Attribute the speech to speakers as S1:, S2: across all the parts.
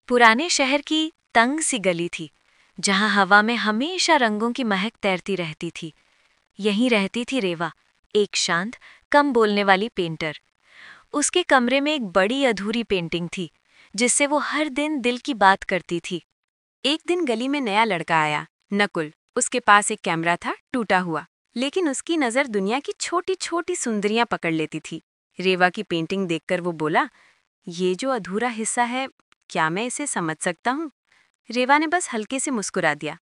S1: पुराने शहर की तंग सी गली थी, जहां हवा में हमेशा रंगों की महक तैरती रहती थी। यहीं रहती थी रेवा, एक शांत, कम बोलने वाली पेंटर। उसके कमरे में एक बड़ी अधूरी पेंटिंग थी, जिससे वो हर दिन दिल की बात करती थी।
S2: एक दिन गली में नया लड़का आया, नकुल। उसके पास एक कैमरा था, टूटा हुआ, लेकिन उसकी नज़र दुनिया की छोटी छोटी सुंदरियां पकड़ लेती थी। रेवा की पेंटिंग देखकर वो बोला, ये जो अधूरा हिस्सा है, क्या मैं इसे समझ सकता हूँ? रेवा ने बस हल्के से मुस्कुरा दिया।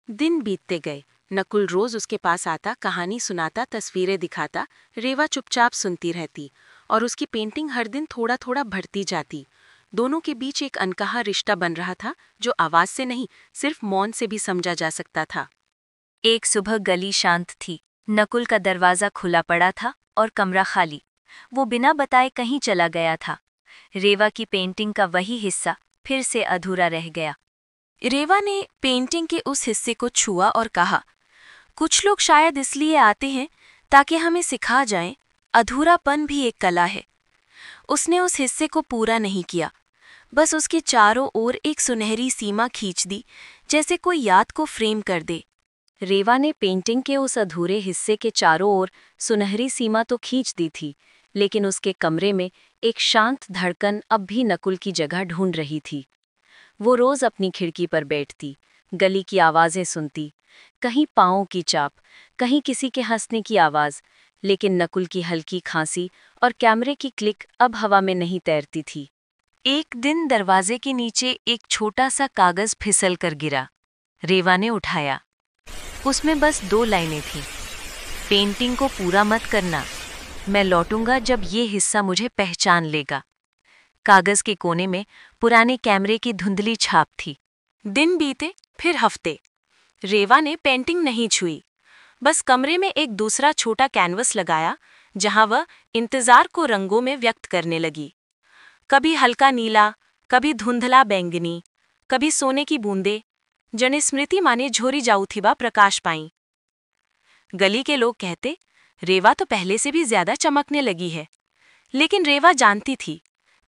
S2: दिन बीतते गए। नकुल रोज उसके पास आता, कहानी सुनाता, तस्वीरें दिखाता। रेवा चुपचाप सुनती रहती, और उसकी पेंटिंग हर दिन थोड़ा थोड़ा बढ़ती जाती। दोनों के बीच एक अनकहा रिश्ता बन रहा था, जो आवाज से नहीं, सिर्फ मौन से भी समझा जा सकता था।
S1: एक सुबह गली शांत थी। नकुल का दरवाजा खुला पड़ा था और कमरा खाली। वो बिना बताए कहीं चला गया था। रेवा की पेंटिंग का वही हिस्सा फिर से अधूरा रह गया।
S2: रेवा ने पेंटिंग के उस हिस्से को छुआ और कहा, कुछ लोग शायद इसलिए आते हैं ताकि हमें सिखा जाएं, अधूरापन भी एक कला है। उसने उस हिस्से को पूरा नहीं किया, बस उसके चारों ओर एक सुनहरी सीमा खींच दी, जैसे कोई याद को फ्रेम कर दे।
S1: रेवा ने पेंटिंग के उस अधूरे हिस्से के चारों ओर सुनहरी सीमा तो खींच दी थी, लेकिन उसके कमरे में एक शांत धड़कन अब भी नकुल की जगह ढूंढ रही थी। वो रोज अपनी खिड़की पर बैठती, गली की आवाजें सुनती, कहीं पाँवों की चाप, कहीं किसी के हंसने की आवाज, लेकिन नकुल की हल्की खांसी और कैमरे की क्लिक अब हवा में नहीं तैरती थी। एक दिन दरवाजे के नीचे एक छोटा सा कागज फिसल कर गिरा। रेवा ने उठाया। उसमें बस 2 लाइनें थीं। पेंटिंग को पूरा मत करना, मैं लौटूंगा जब ये हिस्सा मुझे पहचान लेगा। कागज के कोने में पुराने कैमरे की धुंधली छाप थी।
S2: दिन बीते, फिर हफ्ते। रेवा ने पेंटिंग नहीं छुई, बस कमरे में एक दूसरा छोटा कैनवस लगाया, जहां वह इंतजार को रंगों में व्यक्त करने लगी। कभी हल्का नीला, कभी धुंधला बैंगनी, कभी सोने की बूंदे, जने स्मृति माने झोरी जाऊ थी बा प्रकाश पाई। गली के लोग कहते, रेवा तो पहले से भी ज्यादा चमकने लगी है। लेकिन रेवा जानती थी,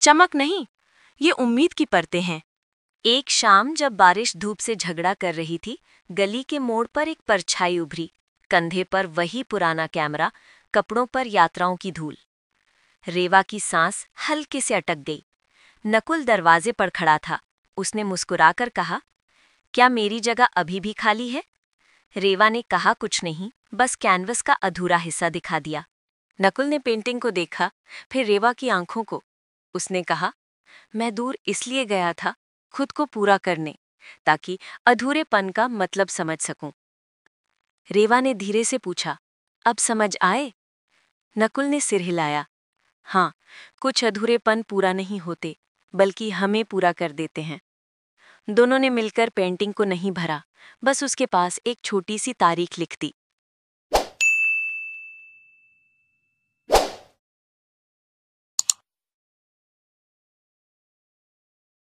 S2: चमक नहीं, ये उम्मीद की परतें हैं।
S1: एक शाम जब बारिश धूप से झगड़ा कर रही थी, गली के मोड़ पर एक परछाई उभरी। कंधे पर वही पुराना कैमरा, कपड़ों पर यात्राओं की धूल। रेवा की सांस हल्के से अटक गई। नकुल दरवाजे पर खड़ा था। उसने मुस्कुराकर कहा, क्या मेरी जगह अभी भी खाली है? रेवा ने कहा कुछ नहीं, बस कैनवस का अधूरा हिस्सा दिखा दिया।
S2: नकुल ने पेंटिंग को देखा, फिर रेवा की आंखों को। उसने कहा, मैं दूर इसलिए गया था, खुद को पूरा करने, ताकि अधूरेपन का मतलब समझ सकूं। रेवा ने धीरे से पूछा, अब समझ आए? नकुल ने सिर हिलाया। हाँ, कुछ अधूरेपन पूरा नहीं होते, बल्कि हमें पूरा कर देते हैं। दोनों ने मिलकर पेंटिंग को नहीं भरा, बस उसके पास एक छोटी सी तारीख लिख दी।